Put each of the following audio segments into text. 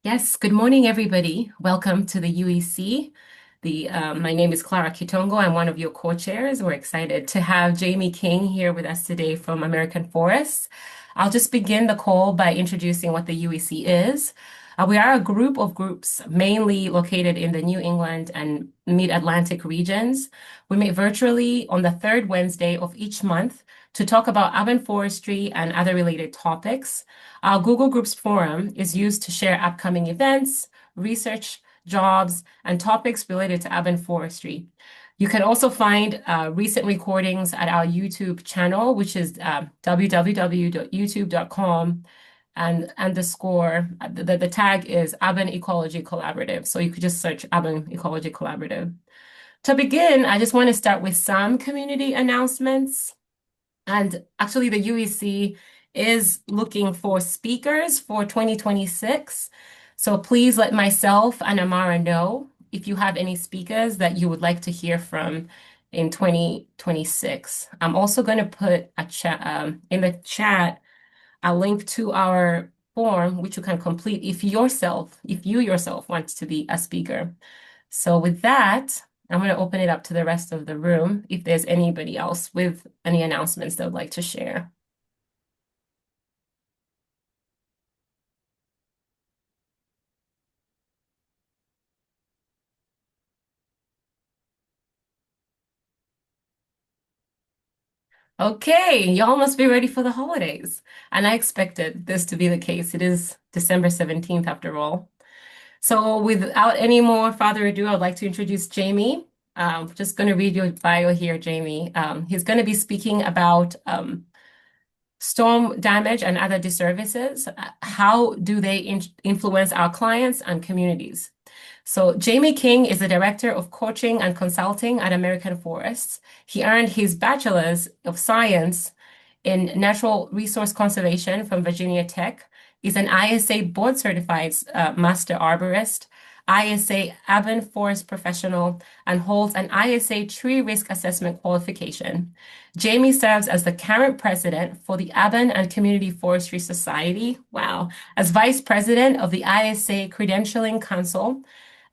Yes, good morning, everybody. Welcome to the UEC. My name is Clara Kitongo. I'm one of your co-chairs. We're excited to have Jamie King here with us today from American Forests. I'll just begin the call by introducing what the UEC is. We are a group of groups mainly located in the New England and Mid-Atlantic regions. We meet virtually on the third Wednesday of each month to talk about urban forestry and other related topics. Our Google Groups forum is used to share upcoming events, research, jobs, and topics related to urban forestry. You can also find recent recordings at our YouTube channel, which is www.youtube.com and underscore, the tag is Urban Ecology Collaborative. So you could just search Urban Ecology Collaborative. To begin, I just want to start with some community announcements. And actually, the UEC is looking for speakers for 2026. So please let myself and Amara know if you have any speakers that you would like to hear from in 2026. I'm also going to put a chat in the chat a link to our form, which you can complete if you yourself want to be a speaker. So with that, I'm going to open it up to the rest of the room if there's anybody else with any announcements they would like to share. Okay, y'all must be ready for the holidays. And I expected this to be the case. It is December 17th after all. So without any more further ado, I'd like to introduce Jamie. Just going to read your bio here, Jamie. He's going to be speaking about storm damage and other disservices. How do they influence our clients and communities? So Jamie King is the Director of Coaching and Consulting at American Forests. He earned his Bachelor's of Science in Natural Resource Conservation from Virginia Tech. He's an ISA board certified master arborist, ISA urban forest professional, and holds an ISA tree risk assessment qualification. Jamie serves as the current president for the Urban and Community Forestry Society, wow, as vice president of the ISA Credentialing Council,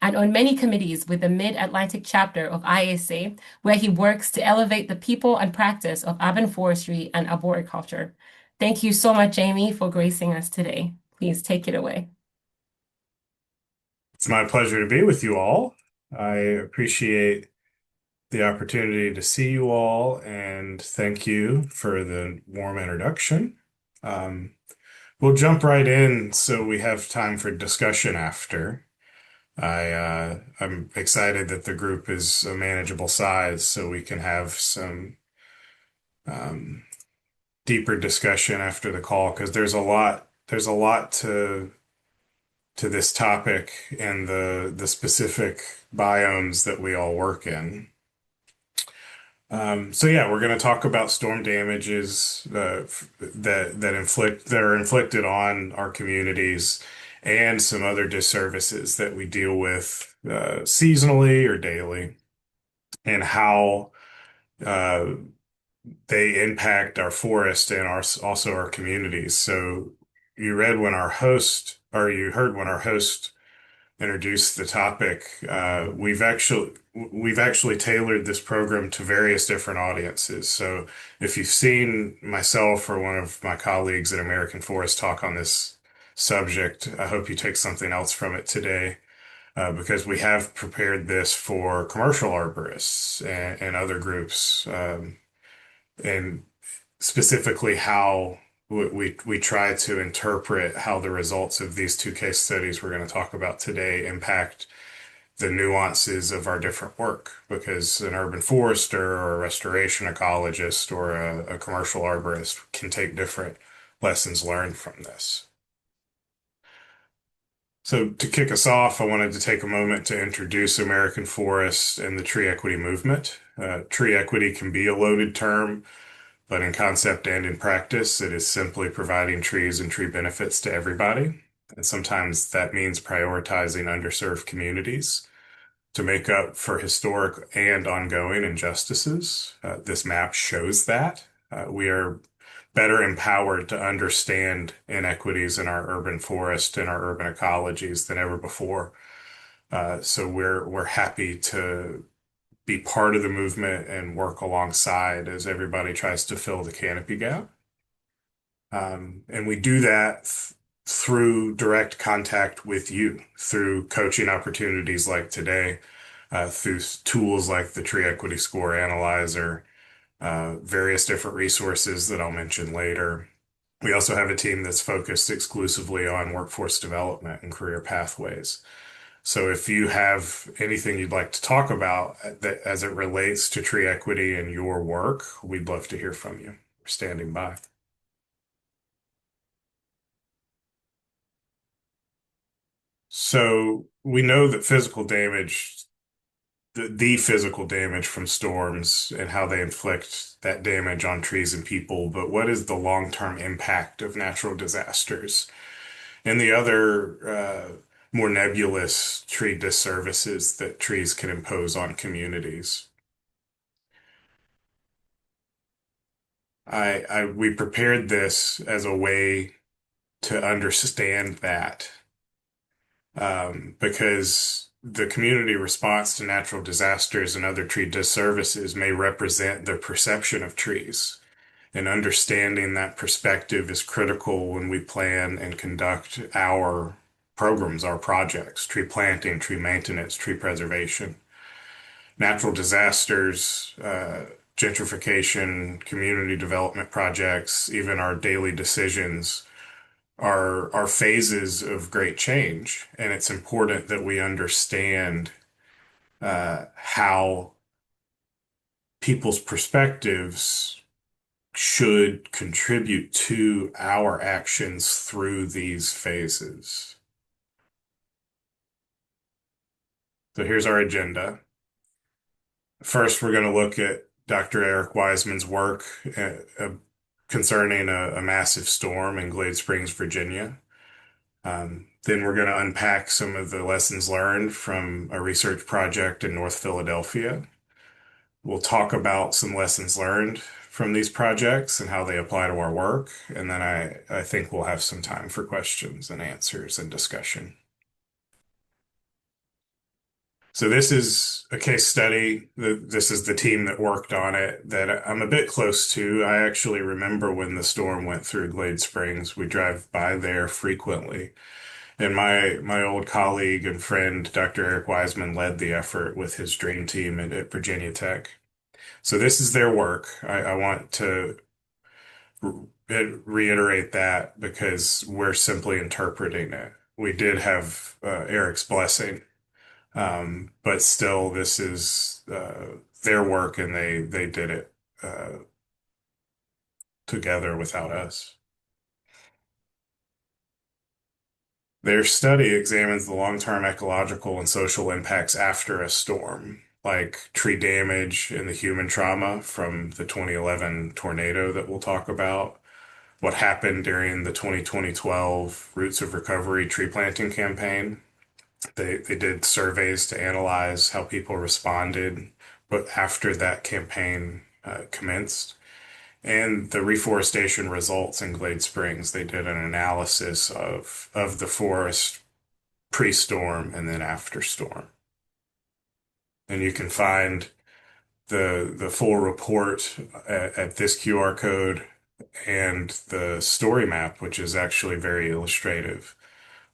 and on many committees with the Mid-Atlantic chapter of ISA, where he works to elevate the people and practice of urban forestry and arboriculture. Thank you so much, Jamie, for gracing us today. Please take it away. It's my pleasure to be with you all. I appreciate the opportunity to see you all and thank you for the warm introduction. Um, we'll jump right in so we have time for discussion after. I'm excited that the group is a manageable size so we can have some um, deeper discussion after the call because there's a lot to this topic and the specific biomes that we all work in. So yeah, we're going to talk about storm damages that are inflicted on our communities and some other disservices that we deal with seasonally or daily, and how uh, they impact our forest and also our communities. So you heard when our host introduced the topic. We've actually tailored this program to various different audiences. So if you've seen myself or one of my colleagues at American Forest talk on this subject, I hope you take something else from it today, because we have prepared this for commercial arborists and other groups, and specifically how we try to interpret how the results of these two case studies we're going to talk about today impact the nuances of our different work, because an urban forester or a restoration ecologist or a commercial arborist can take different lessons learned from this. So to kick us off, I wanted to take a moment to introduce American Forest and the tree equity movement. Tree equity can be a loaded term, but in concept and in practice, it is simply providing trees and tree benefits to everybody. And sometimes that means prioritizing underserved communities to make up for historic and ongoing injustices. This map shows that. We are better empowered to understand inequities in our urban forest and our urban ecologies than ever before. So we're happy to be part of the movement and work alongside as everybody tries to fill the canopy gap. And we do that through direct contact with you, through coaching opportunities like today, through tools like the Tree Equity Score Analyzer, various different resources that I'll mention later. We also have a team that's focused exclusively on workforce development and career pathways. So if you have anything you'd like to talk about that as it relates to tree equity and your work, we'd love to hear from you. We're standing by. So we know that physical damage, the physical damage from storms and how they inflict that damage on trees and people, but what is the long-term impact of natural disasters and the other more nebulous tree disservices that trees can impose on communities? We prepared this as a way to understand that, because the community response to natural disasters and other tree disservices may represent the perception of trees. And understanding that perspective is critical when we plan and conduct our programs, our projects, tree planting, tree maintenance, tree preservation. Natural disasters, gentrification, community development projects, even our daily decisions are phases of great change. And it's important that we understand how people's perspectives should contribute to our actions through these phases. So here's our agenda. First, we're going to look at Dr. Eric Wiseman's work concerning a massive storm in Glade Springs, Virginia. Then we're going to unpack some of the lessons learned from a research project in North Philadelphia. We'll talk about some lessons learned from these projects and how they apply to our work. And then I think we'll have some time for questions and answers and discussion. So this is a case study. This is the team that worked on it that I'm a bit close to. I actually remember when the storm went through Glade Springs. We drive by there frequently. And my old colleague and friend, Dr. Eric Wiseman, led the effort with his dream team at Virginia Tech. So this is their work. I want to reiterate that because we're simply interpreting it. We did have Eric's blessing, but still, this is their work, and they did it together without us. Their study examines the long-term ecological and social impacts after a storm, like tree damage and the human trauma from the 2011 tornado that we'll talk about, what happened during the 2012 Roots of Recovery tree planting campaign. They did surveys to analyze how people responded, but after that campaign commenced, and the reforestation results in Glade Springs. They did an analysis of the forest pre-storm and then after storm. And you can find the full report at this QR code and the story map, which is actually very illustrative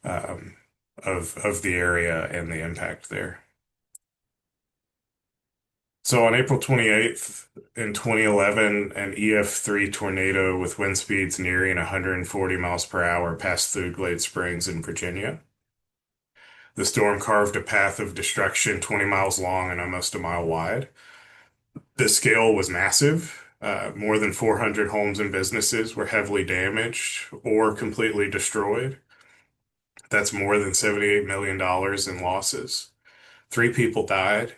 um, of the area and the impact there. So on April 28th in 2011, an EF3 tornado with wind speeds nearing 140 miles per hour passed through Glade Springs in Virginia. The storm carved a path of destruction 20 miles long and almost a mile wide. The scale was massive. More than 400 homes and businesses were heavily damaged or completely destroyed. That's more than $78 million in losses. Three people died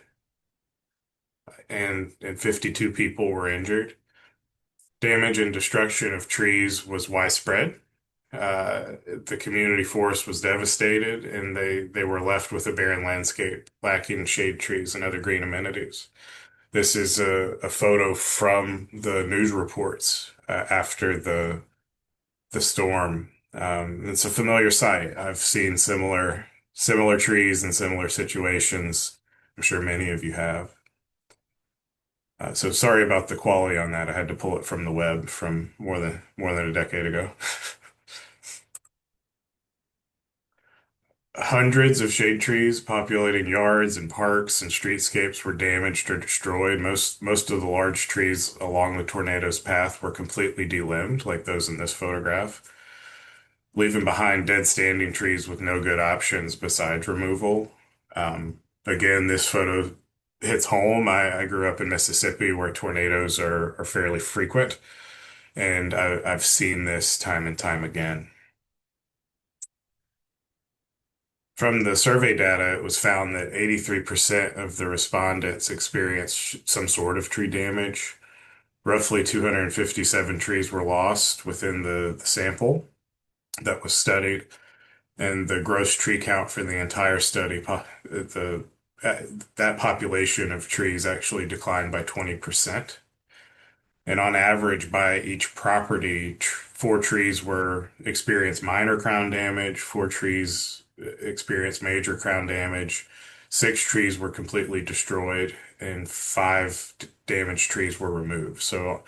and 52 people were injured. Damage and destruction of trees was widespread. The community forest was devastated, and they were left with a barren landscape, lacking shade trees and other green amenities. This is a photo from the news reports after the storm. It's a familiar sight. I've seen similar trees in similar situations. I'm sure many of you have. So sorry about the quality on that. I had to pull it from the web from more than a decade ago. Hundreds of shade trees populating yards and parks and streetscapes were damaged or destroyed. Most of the large trees along the tornado's path were completely delimbed, like those in this photograph, leaving behind dead standing trees with no good options besides removal. Again, this photo hits home. I grew up in Mississippi where tornadoes are fairly frequent, and I've seen this time and time again. From the survey data, it was found that 83% of the respondents experienced some sort of tree damage. Roughly 257 trees were lost within the sample that was studied, and the gross tree count for the entire study, uh, that population of trees actually declined by 20%. And on average, by each property, four trees were experienced minor crown damage, four trees experienced major crown damage, six trees were completely destroyed, and five damaged trees were removed. So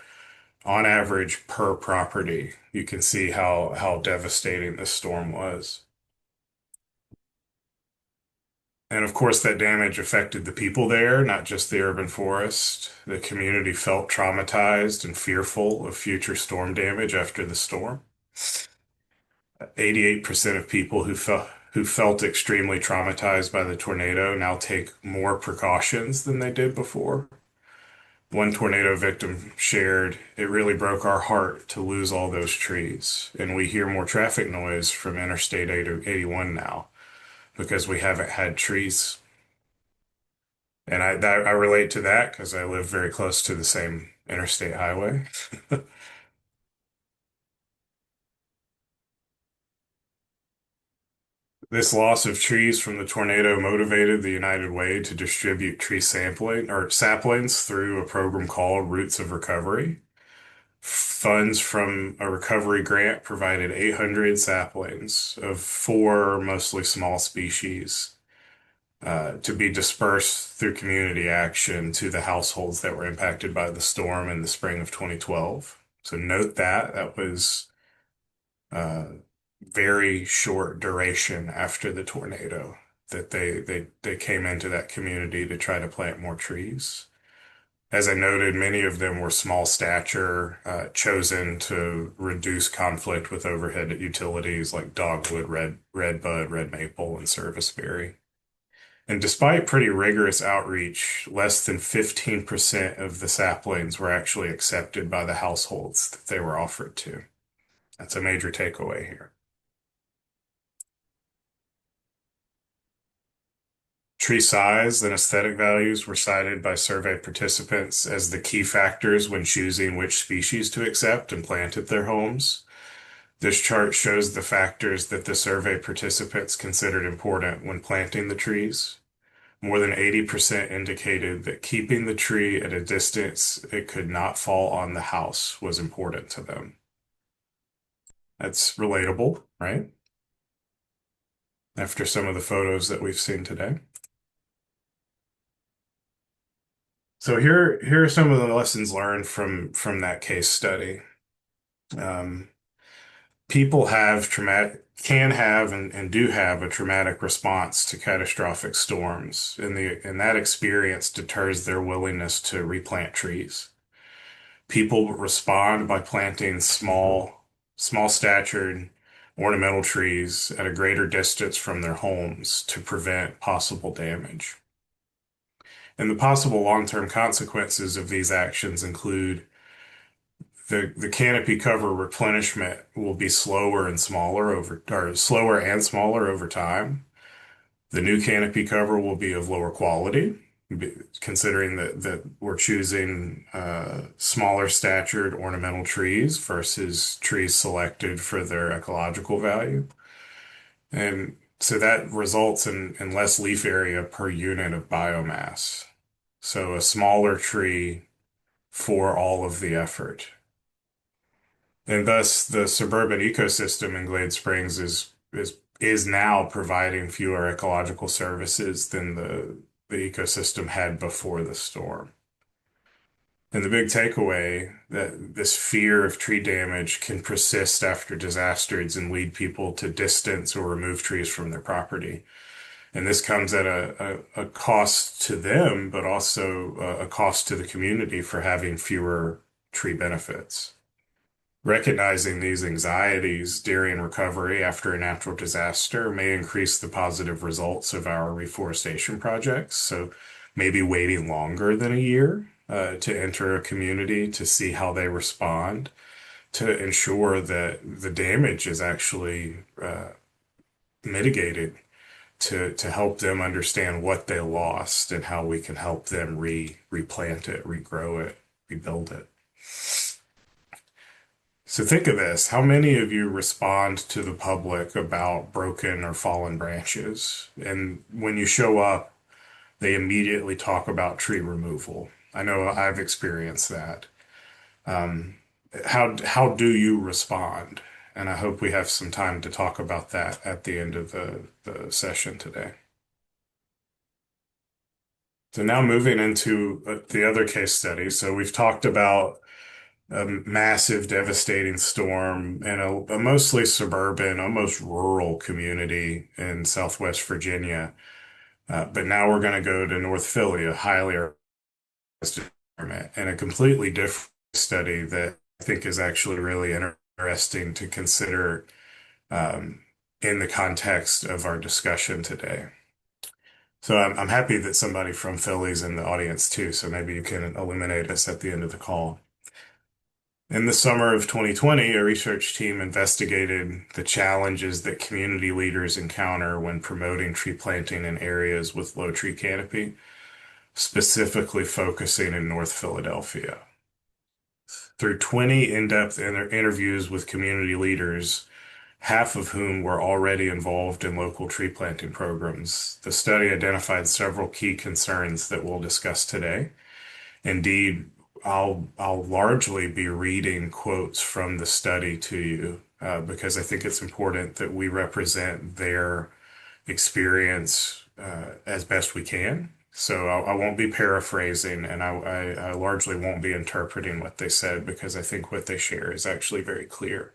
on average per property, you can see how devastating this storm was. And of course, that damage affected the people there, not just the urban forest. The community felt traumatized and fearful of future storm damage after the storm. 88% of people who felt extremely traumatized by the tornado now take more precautions than they did before. One tornado victim shared, "It really broke our heart to lose all those trees. And we hear more traffic noise from Interstate 81 now because we haven't had trees." And I relate to that because I live very close to the same interstate highway. This loss of trees from the tornado motivated the United Way to distribute tree sampling or saplings through a program called Roots of Recovery. Funds from a recovery grant provided 800 saplings of four mostly small species to be dispersed through community action to the households that were impacted by the storm in the spring of 2012. So note that that was uh, very short duration after the tornado that they came into that community to try to plant more trees. As I noted, many of them were small stature, chosen to reduce conflict with overhead utilities like dogwood, redbud, red maple, and serviceberry. And despite pretty rigorous outreach, less than 15% of the saplings were actually accepted by the households that they were offered to. That's a major takeaway here. Tree size and aesthetic values were cited by survey participants as the key factors when choosing which species to accept and plant at their homes. This chart shows the factors that the survey participants considered important when planting the trees. More than 80% indicated that keeping the tree at a distance it could not fall on the house was important to them. That's relatable, right? After some of the photos that we've seen today. So here are some of the lessons learned from that case study. Um, People can have and do have a traumatic response to catastrophic storms, and that experience deters their willingness to replant trees. People respond by planting small statured ornamental trees at a greater distance from their homes to prevent possible damage. And the possible long-term consequences of these actions include the canopy cover replenishment will be slower and smaller over time. The new canopy cover will be of lower quality, considering that we're choosing smaller statured ornamental trees versus trees selected for their ecological value. And so that results in less leaf area per unit of biomass. So a smaller tree for all of the effort. And thus the suburban ecosystem in Glade Springs is now providing fewer ecological services than the ecosystem had before the storm. And the big takeaway that this fear of tree damage can persist after disasters and lead people to distance or remove trees from their property. And this comes at a cost to them, but also a cost to the community for having fewer tree benefits. Recognizing these anxieties during recovery after a natural disaster may increase the positive results of our reforestation projects. So maybe waiting longer than a year to enter a community to see how they respond, to ensure that the damage is actually mitigated, to help them understand what they lost and how we can help them replant it, regrow it, rebuild it. So think of this. How many of you respond to the public about broken or fallen branches? And when you show up, they immediately talk about tree removal. I know I've experienced that. Um, how do you respond? And I hope we have some time to talk about that at the end of the session today. So now moving into the other case study. So we've talked about a massive, devastating storm in a mostly suburban, almost rural community in Southwest Virginia. But now we're going to go to North Philly, a highly urbanized environment, and a completely different study that I think is actually really interesting to consider um, in the context of our discussion today. So I'm happy that somebody from Philly's in the audience too, so maybe you can illuminate us at the end of the call. In the summer of 2020, a research team investigated the challenges that community leaders encounter when promoting tree planting in areas with low tree canopy, specifically focusing in North Philadelphia. Through 20 in-depth interviews with community leaders, half of whom were already involved in local tree planting programs, the study identified several key concerns that we'll discuss today. Indeed, I'll largely be reading quotes from the study to you because I think it's important that we represent their experience as best we can. So I won't be paraphrasing, and I largely won't be interpreting what they said because I think what they share is actually very clear.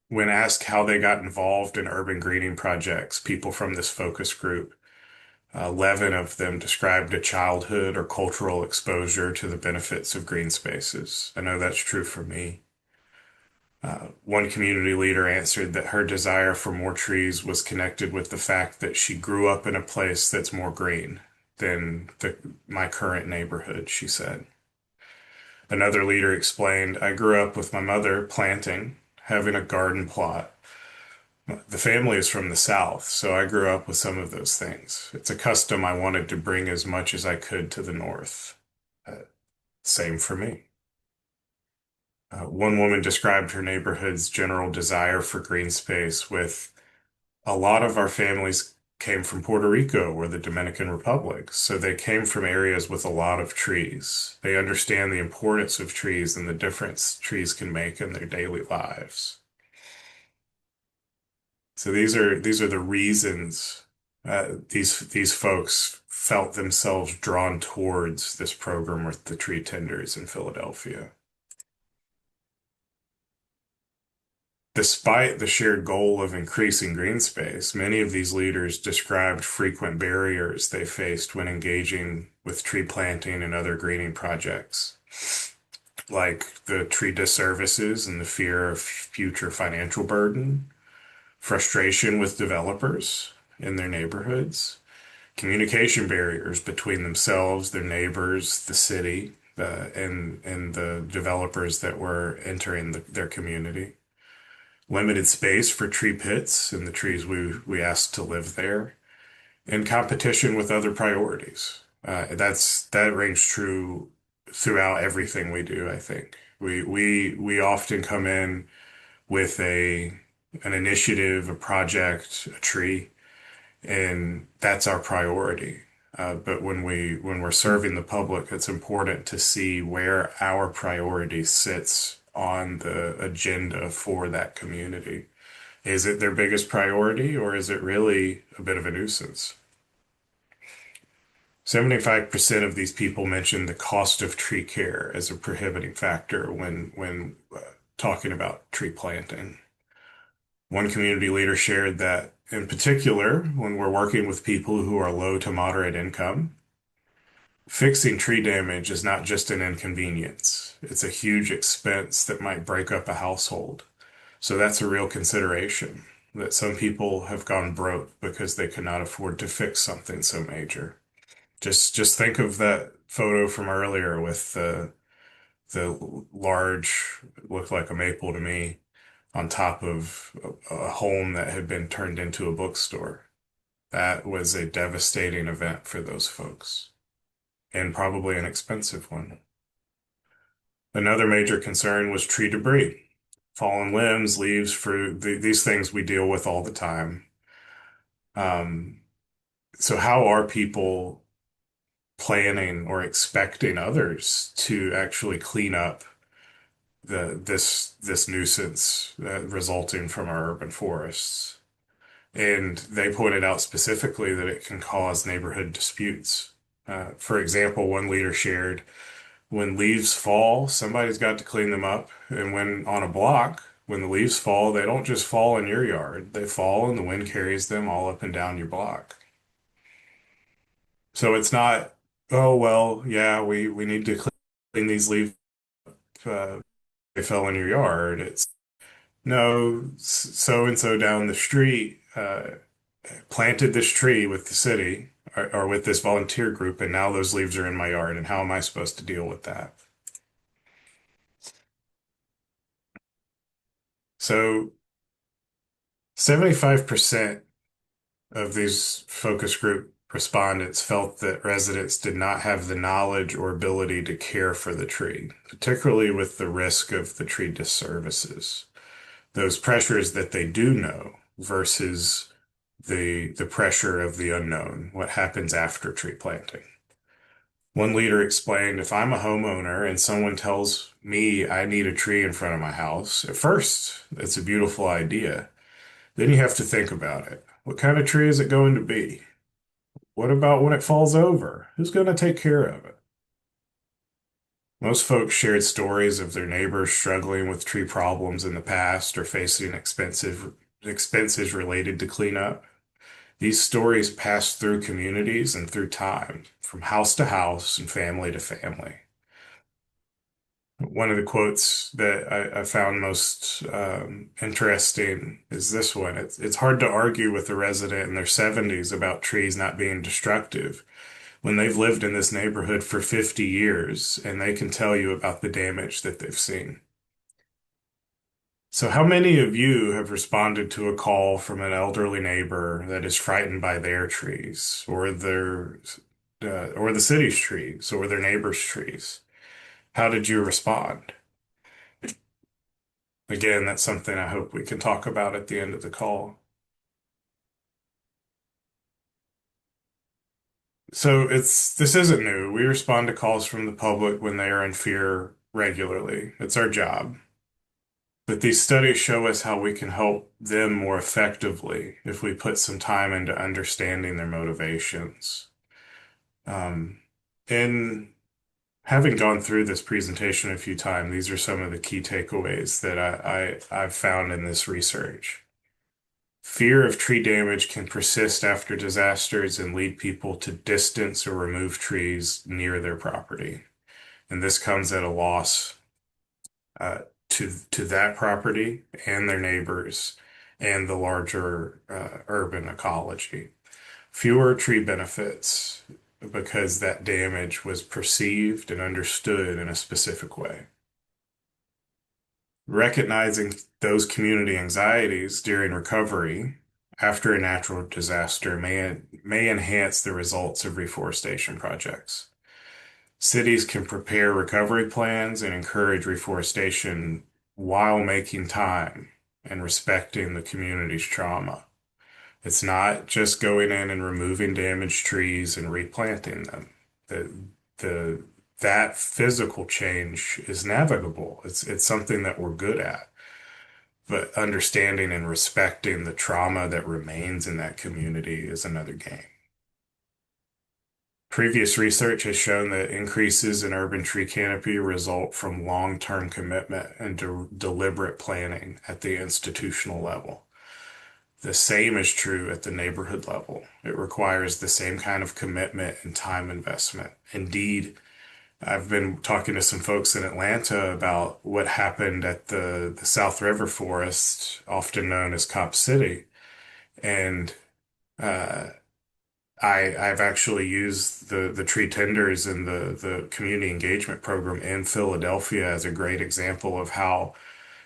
When asked how they got involved in urban greening projects, people from this focus group 11 of them described a childhood or cultural exposure to the benefits of green spaces. I know that's true for me. One community leader answered that her desire for more trees was connected with the fact that she grew up in a place that's more green than my current neighborhood, she said. Another leader explained, I grew up with my mother planting, having a garden plot. The family is from the South, so I grew up with some of those things. It's a custom I wanted to bring as much as I could to the North. Uh, Same for me. One woman described her neighborhood's general desire for green space with a lot of our families came from Puerto Rico or the Dominican Republic, so they came from areas with a lot of trees. They understand the importance of trees and the difference trees can make in their daily lives. So these are the reasons these folks felt themselves drawn towards this program with the tree tenders in Philadelphia. Despite the shared goal of increasing green space, many of these leaders described frequent barriers they faced when engaging with tree planting and other greening projects, like the tree disservices and the fear of future financial burden, frustration with developers in their neighborhoods, communication barriers between themselves, their neighbors, the city, and the developers that were entering their community. Limited space for tree pits and the trees we asked to live there, and competition with other priorities. That rings true throughout everything we do, I think. We often come in with an initiative, a project, a tree, and that's our priority. But when we're serving the public, it's important to see where our priority sits on the agenda for that community. Is it their biggest priority, or is it really a bit of a nuisance? 75% of these people mentioned the cost of tree care as a prohibiting factor when talking about tree planting. One community leader shared that, in particular, when we're working with people who are low to moderate income, fixing tree damage is not just an inconvenience. It's a huge expense that might break up a household. So that's a real consideration that some people have gone broke because they cannot afford to fix something so major. Just think of that photo from earlier with the large, looked like a maple to me, on top of a home that had been turned into a bookstore. That was a devastating event for those folks, and probably an expensive one. Another major concern was tree debris. Fallen limbs, leaves, fruit, these things we deal with all the time. Um, so how are people planning or expecting others to actually clean up this nuisance resulting from our urban forests? And they pointed out specifically that it can cause neighborhood disputes. For example, one leader shared, when leaves fall, somebody's got to clean them up. And when on a block, when the leaves fall, they don't just fall in your yard. They fall and the wind carries them all up and down your block. So it's not, oh, well, yeah, we need to clean these leaves. Uh, they fell in your yard. It's no, so and so down the street planted this tree with the city or with this volunteer group, and now those leaves are in my yard. And how am I supposed to deal with that? So 75% of these focus group respondents felt that residents did not have the knowledge or ability to care for the tree, particularly with the risk of the tree disservices. Those pressures that they do know versus the pressure of the unknown, what happens after tree planting. One leader explained, if I'm a homeowner and someone tells me I need a tree in front of my house, at first, it's a beautiful idea. Then you have to think about it. What kind of tree is it going to be? What about when it falls over? Who's going to take care of it? Most folks shared stories of their neighbors struggling with tree problems in the past or facing expenses related to cleanup. These stories pass through communities and through time, from house to house and family to family. One of the quotes that I found most interesting is this one. It's hard to argue with a resident in their 70s about trees not being destructive when they've lived in this neighborhood for 50 years and they can tell you about the damage that they've seen. So, how many of you have responded to a call from an elderly neighbor that is frightened by their trees or the city's trees or their neighbor's trees? How did you respond? Again, that's something I hope we can talk about at the end of the call. So this isn't new. We respond to calls from the public when they are in fear regularly. It's our job. But these studies show us how we can help them more effectively if we put some time into understanding their motivations. Um, in having gone through this presentation a few times, these are some of the key takeaways that I've found in this research. Fear of tree damage can persist after disasters and lead people to distance or remove trees near their property. And this comes at a loss to that property and their neighbors and the larger urban ecology. Fewer tree benefits because that damage was perceived and understood in a specific way. Recognizing those community anxieties during recovery after a natural disaster may enhance the results of reforestation projects. Cities can prepare recovery plans and encourage reforestation while making time and respecting the community's trauma. It's not just going in and removing damaged trees and replanting them. The the that physical change is navigable. It's something that we're good at. But understanding and respecting the trauma that remains in that community is another game. Previous research has shown that increases in urban tree canopy result from long-term commitment and deliberate planning at the institutional level. The same is true at the neighborhood level. It requires the same kind of commitment and time investment. Indeed, I've been talking to some folks in Atlanta about what happened at the South River Forest, often known as Cop City. And uh, I've actually used the tree tenders and the community engagement program in Philadelphia as a great example of how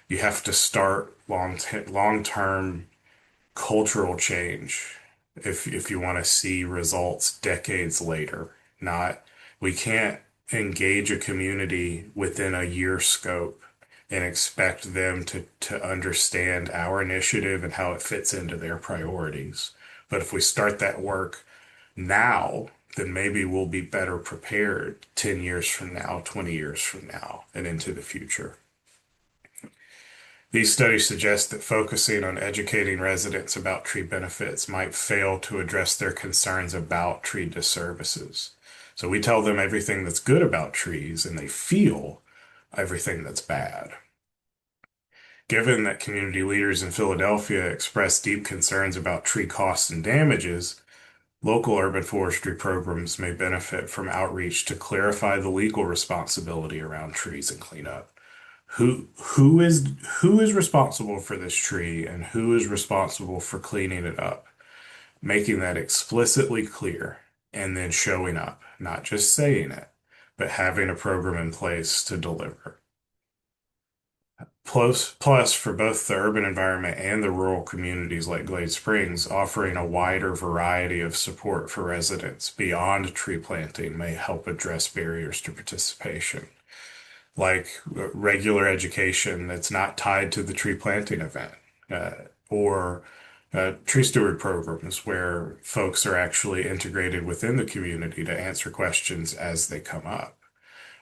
you have to start long-term cultural change if you want to see results decades later. Not, we can't engage a community within a year scope and expect them to understand our initiative and how it fits into their priorities. But if we start that work now, then maybe we'll be better prepared 10 years from now, 20 years from now, and into the future. These studies suggest that focusing on educating residents about tree benefits might fail to address their concerns about tree disservices. So we tell them everything that's good about trees, and they feel everything that's bad. Given that community leaders in Philadelphia expressed deep concerns about tree costs and damages, local urban forestry programs may benefit from outreach to clarify the legal responsibility around trees and cleanup. Who is responsible for this tree and who is responsible for cleaning it up? Making that explicitly clear and then showing up, not just saying it, but having a program in place to deliver. Plus, for both the urban environment and the rural communities like Glade Springs, offering a wider variety of support for residents beyond tree planting may help address barriers to participation, like regular education that's not tied to the tree planting event, uh, or tree steward programs where folks are actually integrated within the community to answer questions as they come up,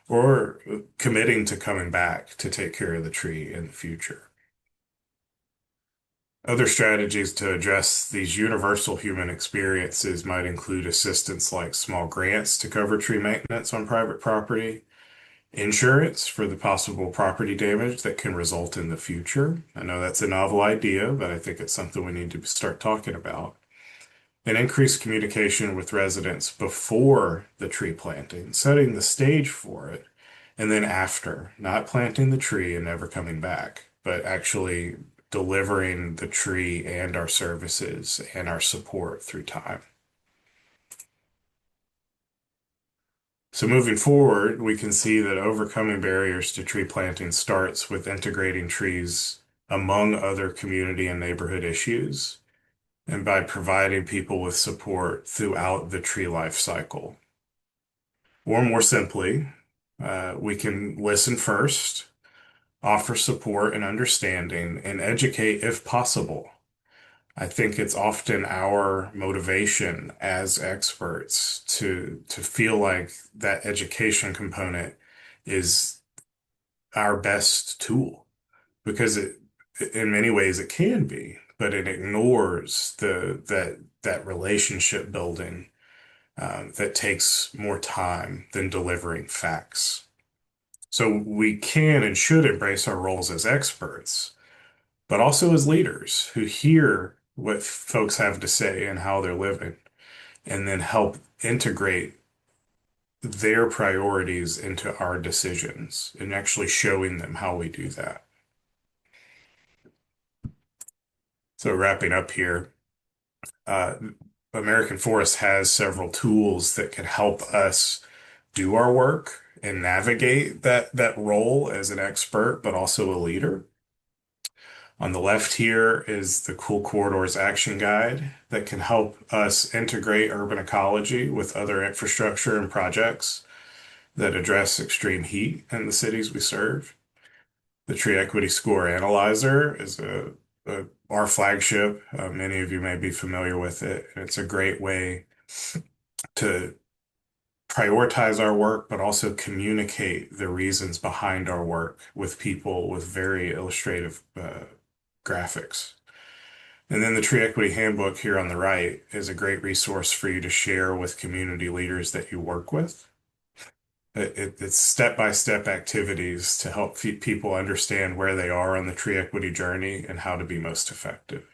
or committing to coming back to take care of the tree in the future. Other strategies to address these universal human experiences might include assistance like small grants to cover tree maintenance on private property, insurance for the possible property damage that can result in the future. I know that's a novel idea, but I think it's something we need to start talking about. And increased communication with residents before the tree planting, setting the stage for it, and then after, not planting the tree and never coming back, but actually delivering the tree and our services and our support through time. So moving forward, we can see that overcoming barriers to tree planting starts with integrating trees among other community and neighborhood issues, and by providing people with support throughout the tree life cycle. Or more simply, we can listen first, offer support and understanding, and educate if possible. I think it's often our motivation as experts to feel like that education component is our best tool because in many ways it can be, but it ignores that relationship building that takes more time than delivering facts. So we can and should embrace our roles as experts, but also as leaders who hear what folks have to say and how they're living, and then help integrate their priorities into our decisions and actually showing them how we do that. So, wrapping up here, uh, American Forest has several tools that can help us do our work and navigate that role as an expert, but also a leader. On the left here is the Cool Corridors Action Guide that can help us integrate urban ecology with other infrastructure and projects that address extreme heat in the cities we serve. The Tree Equity Score Analyzer is a our flagship. Many of you may be familiar with it. It's a great way to prioritize our work, but also communicate the reasons behind our work with people with very illustrative graphics. And then the Tree Equity Handbook here on the right is a great resource for you to share with community leaders that you work with. It's step-by-step activities to help people understand where they are on the tree equity journey and how to be most effective.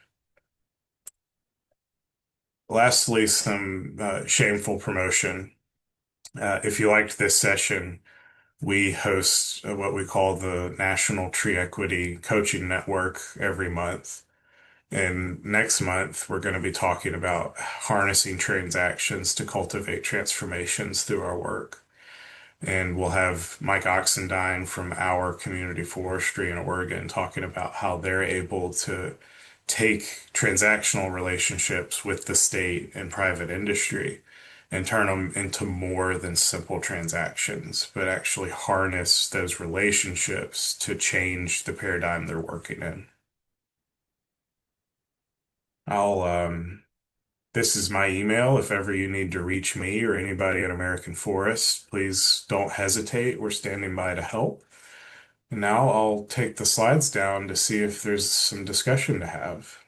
Lastly, some shameful promotion. If you liked this session, we host what we call the National Tree Equity Coaching Network every month. And next month, we're going to be talking about harnessing transactions to cultivate transformations through our work. And we'll have Mike Oxendine from our community forestry in Oregon talking about how they're able to take transactional relationships with the state and private industry and turn them into more than simple transactions, but actually harness those relationships to change the paradigm they're working in. I'll This is my email. If ever you need to reach me or anybody at American Forest, please don't hesitate. We're standing by to help. And now I'll take the slides down to see if there's some discussion to have.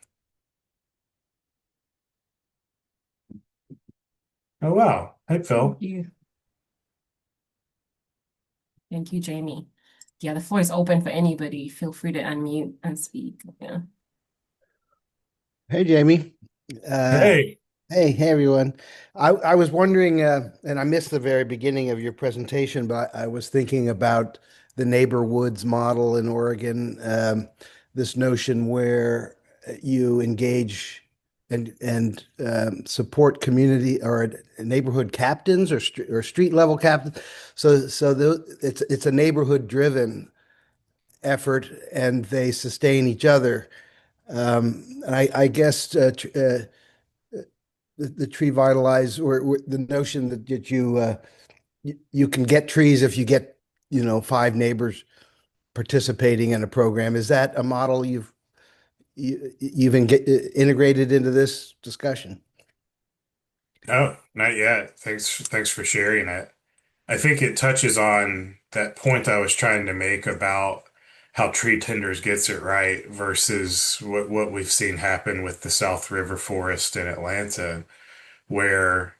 Oh, wow. Hey, Thank Phil. you. Thank you, Jamie. Yeah, the floor is open for anybody. Feel free to unmute and speak. Yeah. Hey, Jamie. Uh, Hey. hey, everyone. I was wondering, and I missed the very beginning of your presentation, but I was thinking about the neighborhoods model in Oregon, this notion where you engage and support community or neighborhood captains or street level captains. It's a neighborhood driven effort, and they sustain each other. And I guess the tree vitalize or the notion that you can get trees if you get, five neighbors participating in a program. Is that a model you've integrated into this discussion? No, not yet. Thanks for sharing it. I think it touches on that point I was trying to make about how Tree Tenders gets it right versus what we've seen happen with the South River Forest in Atlanta, where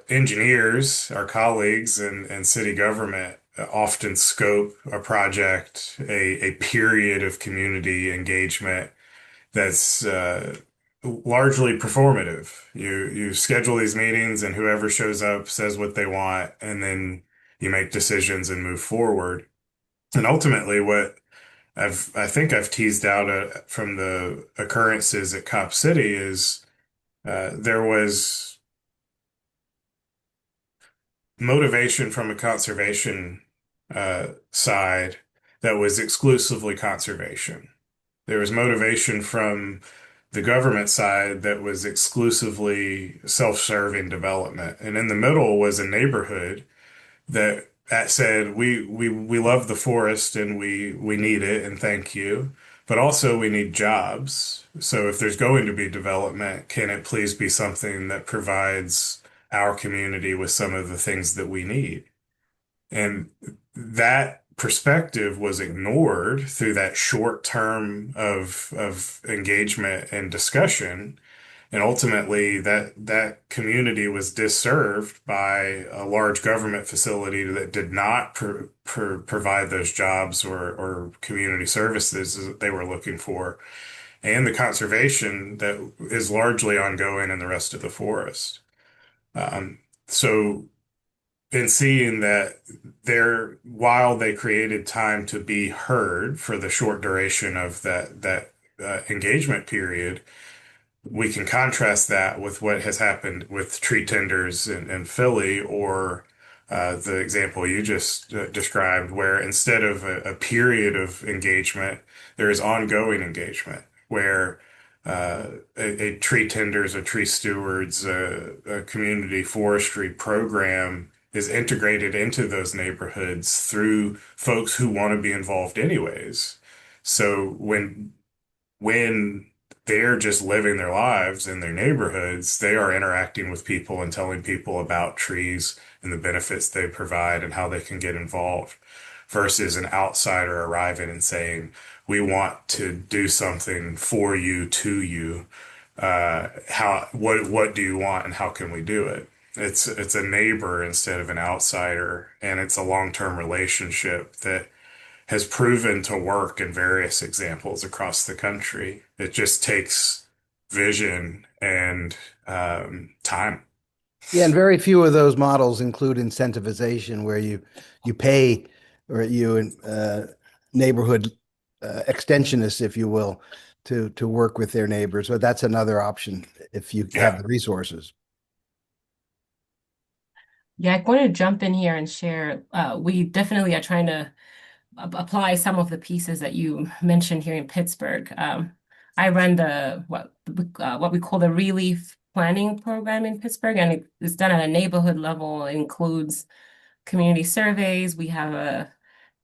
engineers, our colleagues and city government often scope a project, a period of community engagement that's largely performative. You schedule these meetings and whoever shows up says what they want, and then you make decisions and move forward. And ultimately, what I think I've teased out from the occurrences at Cop City is there was motivation from a conservation side that was exclusively conservation. There was motivation from the government side that was exclusively self-serving development. And in the middle was a neighborhood that said, we love the forest and we need it and thank you, but also we need jobs. So if there's going to be development, can it please be something that provides our community with some of the things that we need? And that perspective was ignored through that short term of engagement and discussion. And ultimately, that community was disserved by a large government facility that did not provide those jobs or community services that they were looking for, and the conservation that is largely ongoing in the rest of the forest. Um, so in seeing that while they created time to be heard for the short duration of that engagement period, we can contrast that with what has happened with tree tenders in Philly or the example you just described, where instead of a period of engagement, there is ongoing engagement, where a tree tenders, a tree stewards, a community forestry program is integrated into those neighborhoods through folks who want to be involved anyways. So when when they're just living their lives in their neighborhoods, they are interacting with people and telling people about trees and the benefits they provide and how they can get involved, versus an outsider arriving and saying, "We want to do something for you, to you. What do you want and how can we do it?" It's a neighbor instead of an outsider, and it's a long-term relationship that has proven to work in various examples across the country. It just takes vision and time. Yeah, and very few of those models include incentivization where you pay or you neighborhood extensionists, if you will, to work with their neighbors. So that's another option if you have Yeah, the resources. Yeah, I'm going to jump in here and share. We definitely are trying to apply some of the pieces that you mentioned here in Pittsburgh. I run what we call the relief planning program in Pittsburgh, and it's done at a neighborhood level. It includes community surveys. We have a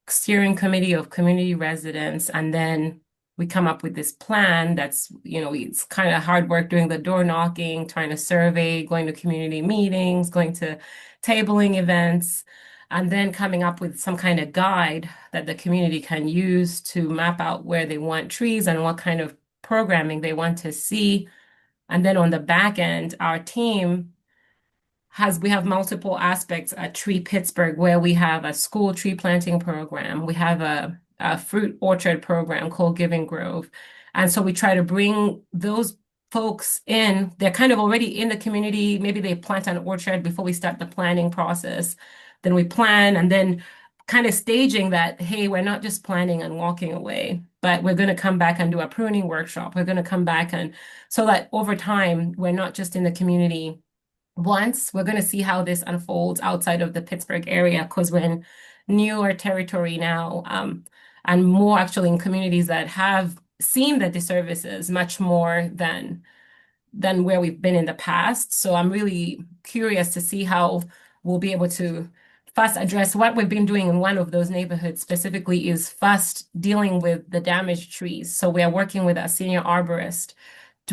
steering committee of community residents, and then we come up with this plan that's, it's kind of hard work doing the door knocking, trying to survey, going to community meetings, going to tabling events, and then coming up with some kind of guide that the community can use to map out where they want trees and what kind of programming they want to see. And then on the back end, our team we have multiple aspects at Tree Pittsburgh where we have a school tree planting program. We have a fruit orchard program called Giving Grove. And so we try to bring those folks in. They're kind of already in the community. Maybe they plant an orchard before we start the planning process. Then we plan and then kind of staging that, hey, we're not just planning and walking away, but we're going to come back and do a pruning workshop. We're going to come back and so that over time, we're not just in the community once. We're going to see how this unfolds outside of the Pittsburgh area because we're in newer territory now, and more actually in communities that have seen the disservices much more than where we've been in the past. So I'm really curious to see how we'll be able to first address what we've been doing in one of those neighborhoods specifically is first dealing with the damaged trees. So we are working with a senior arborist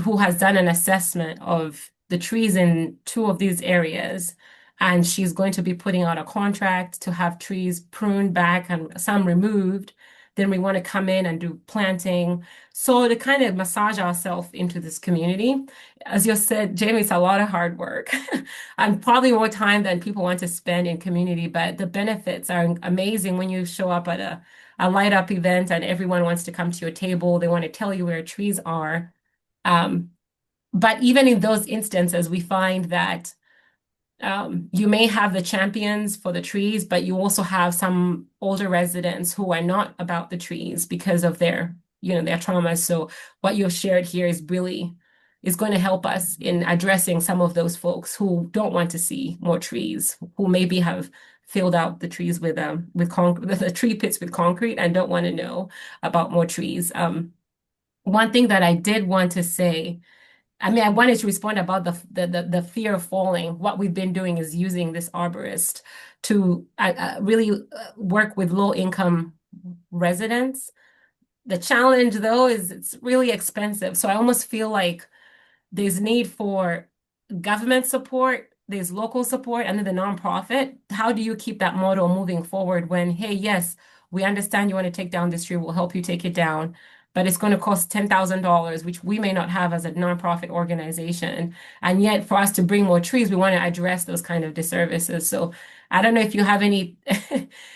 who has done an assessment of the trees in two of these areas. And she's going to be putting out a contract to have trees pruned back and some removed. Then we want to come in and do planting. So to kind of massage ourselves into this community. As you said, Jamie, it's a lot of hard work and probably more time than people want to spend in community, but the benefits are amazing when you show up at a light up event and everyone wants to come to your table. They want to tell you where trees are. Um, but even in those instances, we find that you may have the champions for the trees, but you also have some older residents who are not about the trees because of their traumas. So what you've shared here is going to help us in addressing some of those folks who don't want to see more trees, who maybe have filled out the trees with concrete, the tree pits with concrete, and don't want to know about more trees. One thing that I did want to say, I mean, I wanted to respond about the fear of falling. What we've been doing is using this arborist to really work with low income residents. The challenge, though, is it's really expensive. So I almost feel like there's need for government support, there's local support, and then the nonprofit. How do you keep that model moving forward when, hey, yes, we understand you want to take down this tree, we'll help you take it down, but it's going to cost $10,000, which we may not have as a nonprofit organization. And yet, for us to bring more trees, we want to address those kind of disservices. So I don't know if you have any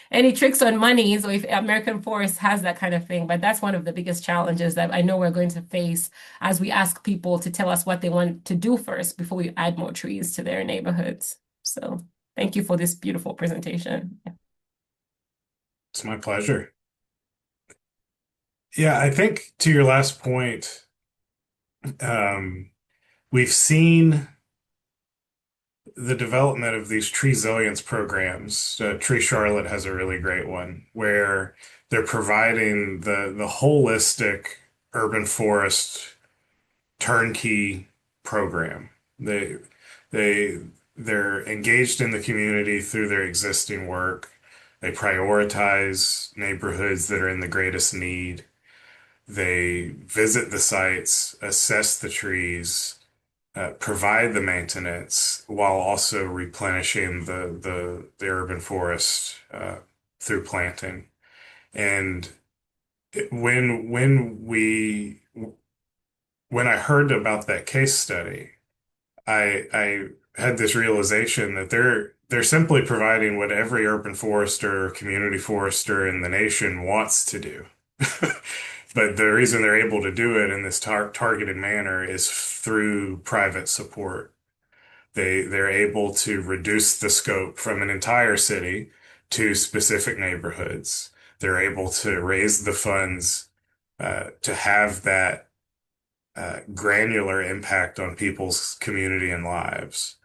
any tricks on monies or if American Forest has that kind of thing, but that's one of the biggest challenges that I know we're going to face as we ask people to tell us what they want to do first before we add more trees to their neighborhoods. So thank you for this beautiful presentation. It's my pleasure. Yeah, I think to your last point, um, we've seen the development of these tree resilience programs. Tree Charlotte has a really great one where they're providing the holistic urban forest turnkey program. They they're engaged in the community through their existing work. They prioritize neighborhoods that are in the greatest need. They visit the sites, assess the trees, provide the maintenance while also replenishing the urban forest through planting. And when I heard about that case study, I had this realization that they're simply providing what every urban forester or community forester in the nation wants to do. But the reason they're able to do it in this targeted manner is through private support. They're able to reduce the scope from an entire city to specific neighborhoods. They're able to raise the funds to have that granular impact on people's community and lives.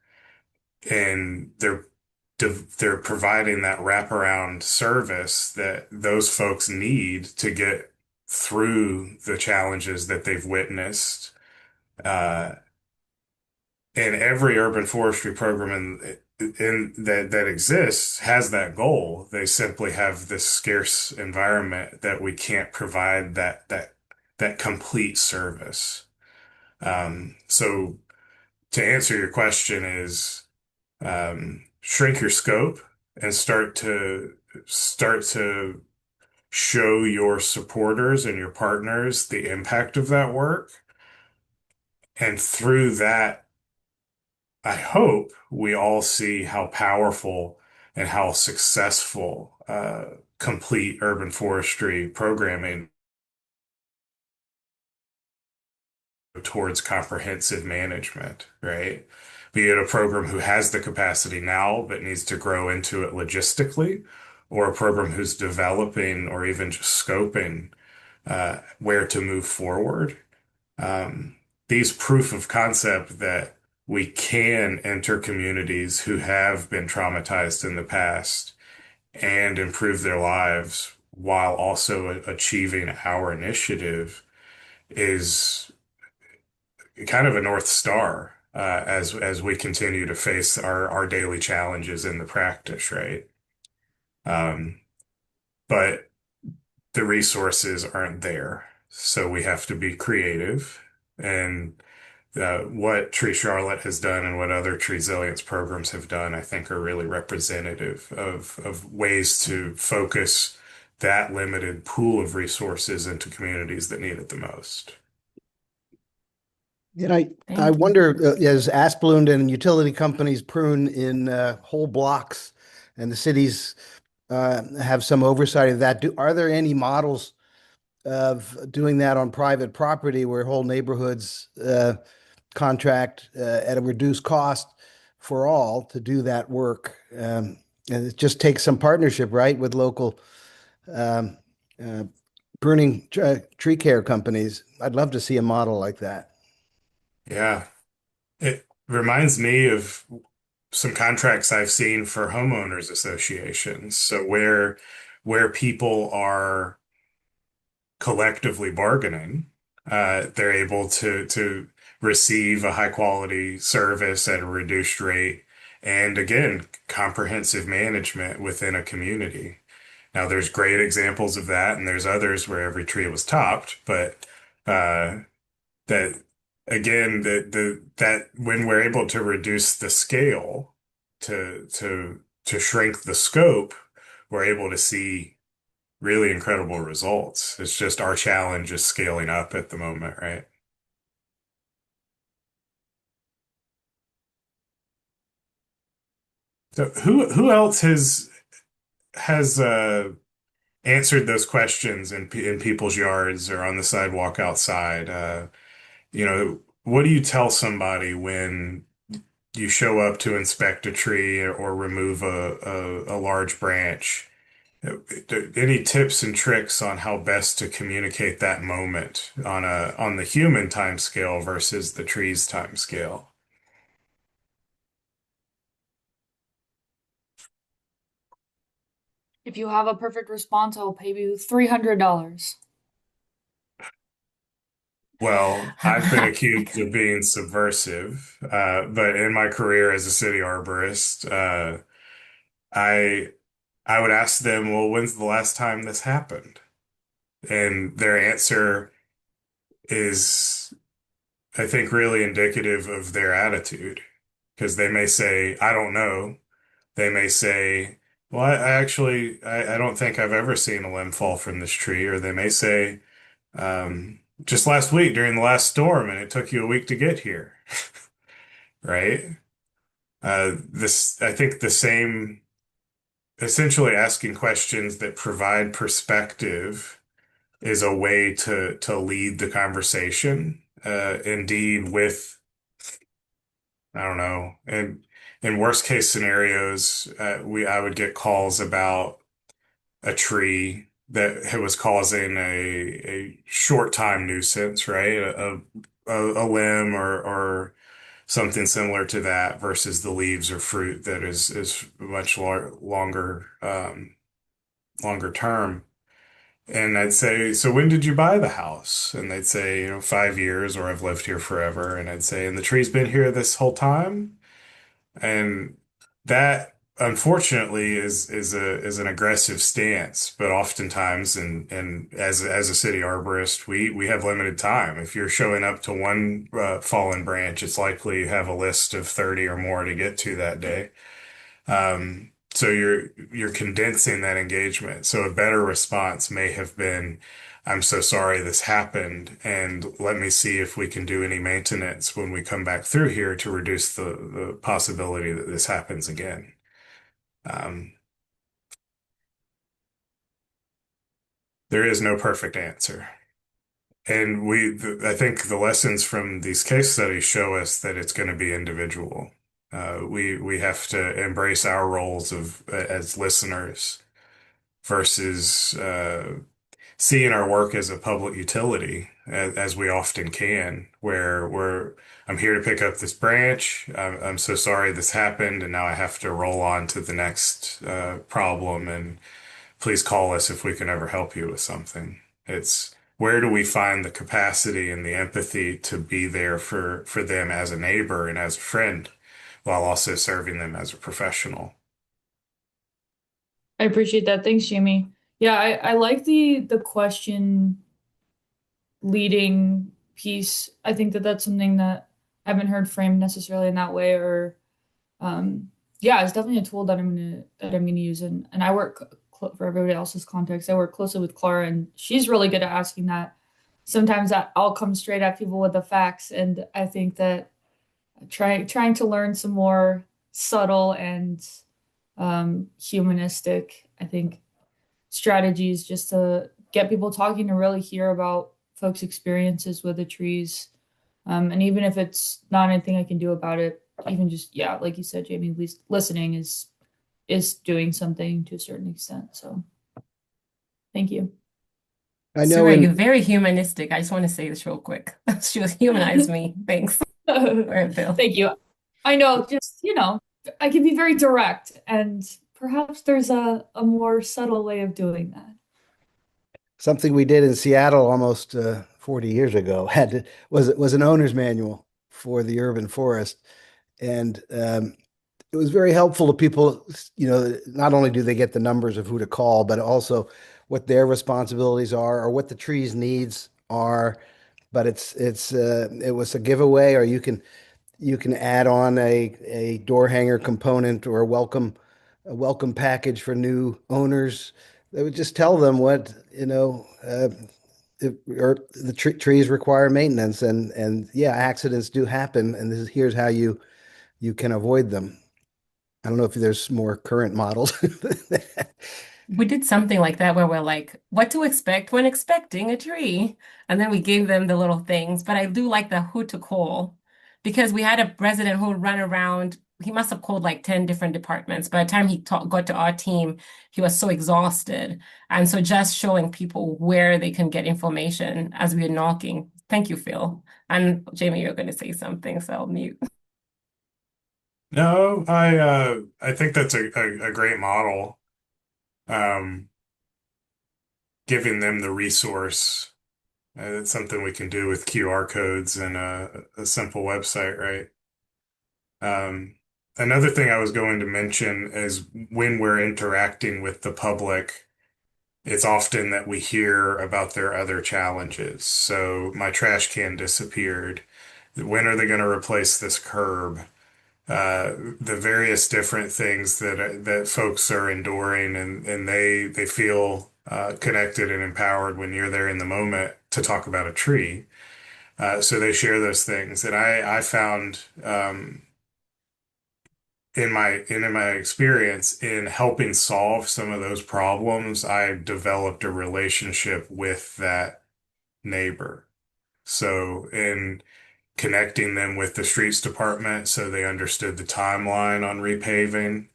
And they're providing that wraparound service that those folks need to get through the challenges that they've witnessed. Uh, and every urban forestry program in that exists has that goal. They simply have this scarce environment that we can't provide that complete service. So to answer your question is shrink your scope and start to show your supporters and your partners the impact of that work. And through that, I hope we all see how powerful and how successful complete urban forestry programming towards comprehensive management, right? Be it a program who has the capacity now but needs to grow into it logistically, or a program who's developing or even just scoping where to move forward. These proof of concept that we can enter communities who have been traumatized in the past and improve their lives while also achieving our initiative is kind of a North Star as we continue to face our daily challenges in the practice, right? Um, but the resources aren't there, so we have to be creative. And what Tree Charlotte has done and what other tree resilience programs have done, I think, are really representative of ways to focus that limited pool of resources into communities that need it the most. And I Thank you. wonder, as Asplund and utility companies prune in whole blocks, and the cities have some oversight of that, are there any models of doing that on private property where whole neighborhoods contract at a reduced cost for all to do that work? And it just takes some partnership, right, with local um, uh, pruning tree care companies. I'd love to see a model like that. Yeah, it reminds me of some contracts I've seen for homeowners associations. So where people are collectively bargaining, they're able to receive a high quality service at a reduced rate, and again, comprehensive management within a community. Now, there's great examples of that, and there's others where every tree was topped, but that again, that when we're able to reduce the scale to shrink the scope, we're able to see really incredible results. It's just our challenge is scaling up at the moment, right? So who else has answered those questions in people's yards or on the sidewalk outside? What do you tell somebody when you show up to inspect a tree or remove a large branch? Any tips and tricks on how best to communicate that moment on the human time scale versus the tree's time scale? If you have a perfect response, I'll pay you $300. Well, I've been accused of being subversive, but in my career as a city arborist, I I would ask them, well, when's the last time this happened? And their answer is, I think, really indicative of their attitude. Because they may say, I don't know. They may say, well, I actually, I don't think I've ever seen a limb fall from this tree. Or they may say, just last week during the last storm, and it took you a week to get here, right? I think the same, essentially asking questions that provide perspective is a way to lead the conversation. Indeed, with I don't know, and in worst case scenarios, I would get calls about a tree that was causing a short time nuisance, right? A limb or something similar to that versus the leaves or fruit that is much longer longer term. And I'd say, so when did you buy the house? And they'd say, 5 years, or I've lived here forever. And I'd say, and the tree's been here this whole time? And that unfortunately is an aggressive stance, but oftentimes and as a city arborist, we have limited time. If you're showing up to one fallen branch, it's likely you have a list of 30 or more to get to that day. So you're condensing that engagement. So a better response may have been, I'm so sorry this happened, and let me see if we can do any maintenance when we come back through here to reduce the possibility that this happens again. Um, there is no perfect answer. And I think the lessons from these case studies show us that it's going to be individual. We have to embrace our roles of as listeners versus seeing our work as a public utility, as we often can, where I'm here to pick up this branch. I'm so sorry this happened, and now I have to roll on to the next problem. And please call us if we can ever help you with something. It's where do we find the capacity and the empathy to be there for them as a neighbor and as a friend, while also serving them as a professional. I appreciate that. Thanks, Jamie. Yeah, I like the question leading piece. I think that that's something that I haven't heard framed necessarily in that way, or yeah, it's definitely a tool that I'm gonna use. And I work for everybody else's context. I work closely with Clara, and she's really good at asking that. Sometimes that I'll come straight at people with the facts, and I think that trying to learn some more subtle and humanistic, I think, strategies just to get people talking and really hear about folks' experiences with the trees. And even if it's not anything I can do about it, even just, yeah, like you said, Jamie, at least listening is doing something to a certain extent. So thank you. I know Surya, in you're very humanistic. I just want to say this real quick. She was humanized me. Thanks. All right, Bill. Thank you. I know, just, I can be very direct, and perhaps there's a more subtle way of doing that. something we did in Seattle almost 40 years ago was an owner's manual for the urban forest. And it was very helpful to people. Not only do they get the numbers of who to call, but also what their responsibilities are or what the tree's needs are. But it was a giveaway, or you can add on a door hanger component or a welcome package for new owners. They would just tell them what, or the trees require maintenance, and yeah, accidents do happen, and here's how you can avoid them. I don't know if there's more current models. We did something like that where we're like, what to expect when expecting a tree? And then we gave them the little things. But I do like the who to call because we had a resident who would run around. He must have called like 10 different departments. By the time he got to our team, he was so exhausted. And so just showing people where they can get information as we are knocking. Thank you, Phil. And Jamie, you're going to say something, so I'll mute. No, I think that's a great model. Um, Giving them the resource. It's something we can do with QR codes and a simple website, right? Um, Another thing I was going to mention is when we're interacting with the public, it's often that we hear about their other challenges. So my trash can disappeared. When are they going to replace this curb? The various different things that folks are enduring, and they feel connected and empowered when you're there in the moment to talk about a tree. So they share those things, and I found in my experience in helping solve some of those problems, I developed a relationship with that neighbor. So in connecting them with the streets department so they understood the timeline on repaving,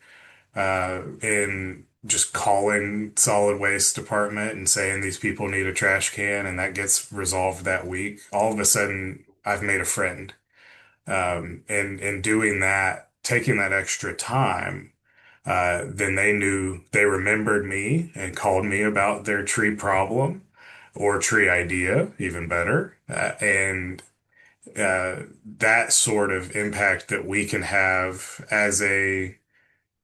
in just calling solid waste department and saying these people need a trash can and that gets resolved that week, all of a sudden I've made a friend. And in doing that, taking that extra time, then they knew they remembered me and called me about their tree problem or tree idea, even better. And that sort of impact that we can have as a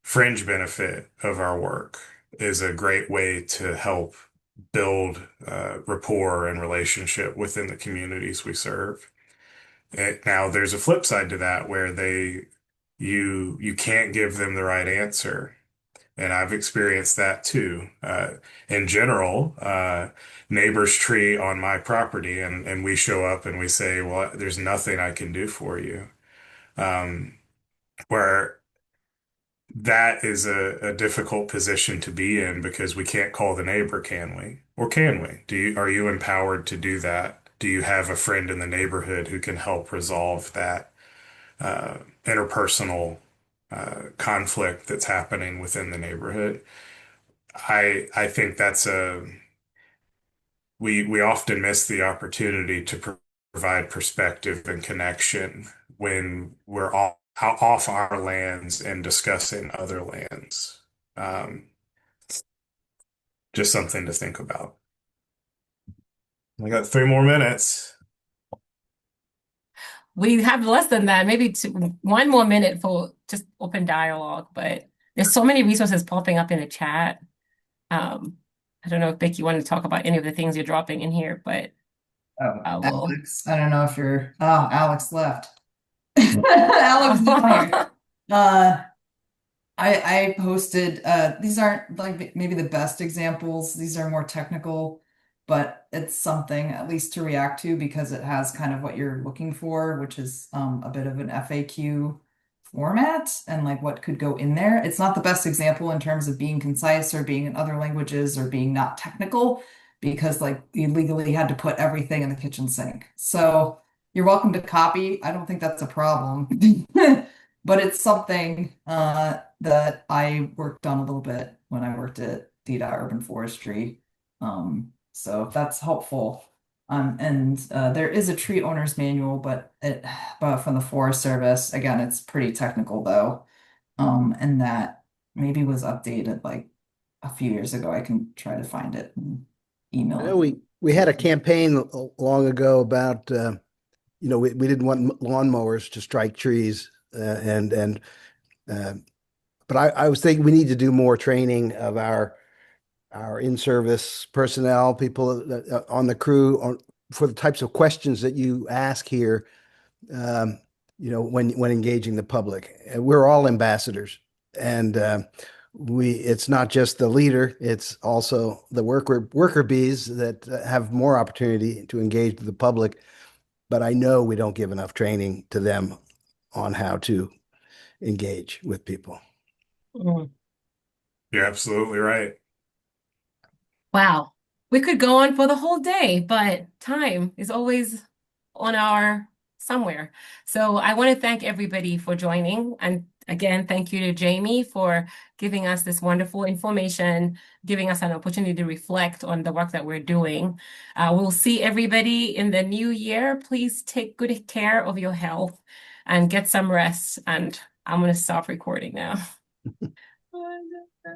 fringe benefit of our work is a great way to help build rapport and relationship within the communities we serve. Now, there's a flip side to that where you can't give them the right answer. And I've experienced that too. In general, neighbor's tree on my property, and we show up and we say, well, there's nothing I can do for you. Um, where that is a difficult position to be in because we can't call the neighbor, can we? Or can we? Are you empowered to do that? Do you have a friend in the neighborhood who can help resolve that interpersonal conflict that's happening within the neighborhood? I think we often miss the opportunity to provide perspective and connection when we're off our lands and discussing other lands. Um, just something to think about. I got 3 more minutes. We have less than that, maybe one more minute for just open dialogue, but there's so many resources popping up in the chat. Um, I don't know if Becky wanted to talk about any of the things you're dropping in here, but Oh, I will. Alex, I don't know if you're, oh, Alex left. Alex is down here. Uh, I posted, these aren't like maybe the best examples. These are more technical, but it's something at least to react to because it has kind of what you're looking for, which is a bit of an FAQ format and like what could go in there. It's not the best example in terms of being concise or being in other languages or being not technical because like you legally had to put everything in the kitchen sink. So you're welcome to copy. I don't think that's a problem. But it's something that I worked on a little bit when I worked at DDOT Urban Forestry. So if that's helpful. And there is a tree owner's manual, but from the Forest Service. Again, it's pretty technical though. And that maybe was updated like a few years ago. I can try to find it and email I it. know we had a campaign long ago about we didn't want lawnmowers to strike trees and uh, but I was thinking we need to do more training of our in-service personnel, people on the crew for the types of questions that you ask here, um, when engaging the public. We're all ambassadors, and it's not just the leader, it's also the worker bees that have more opportunity to engage the public. But I know we don't give enough training to them on how to engage with people. Mm. You're absolutely right. Wow. We could go on for the whole day, but time is always on our somewhere. So I want to thank everybody for joining. And again, thank you to Jamie for giving us this wonderful information, giving us an opportunity to reflect on the work that we're doing. We'll see everybody in the new year. Please take good care of your health and get some rest. And I'm going to stop recording now.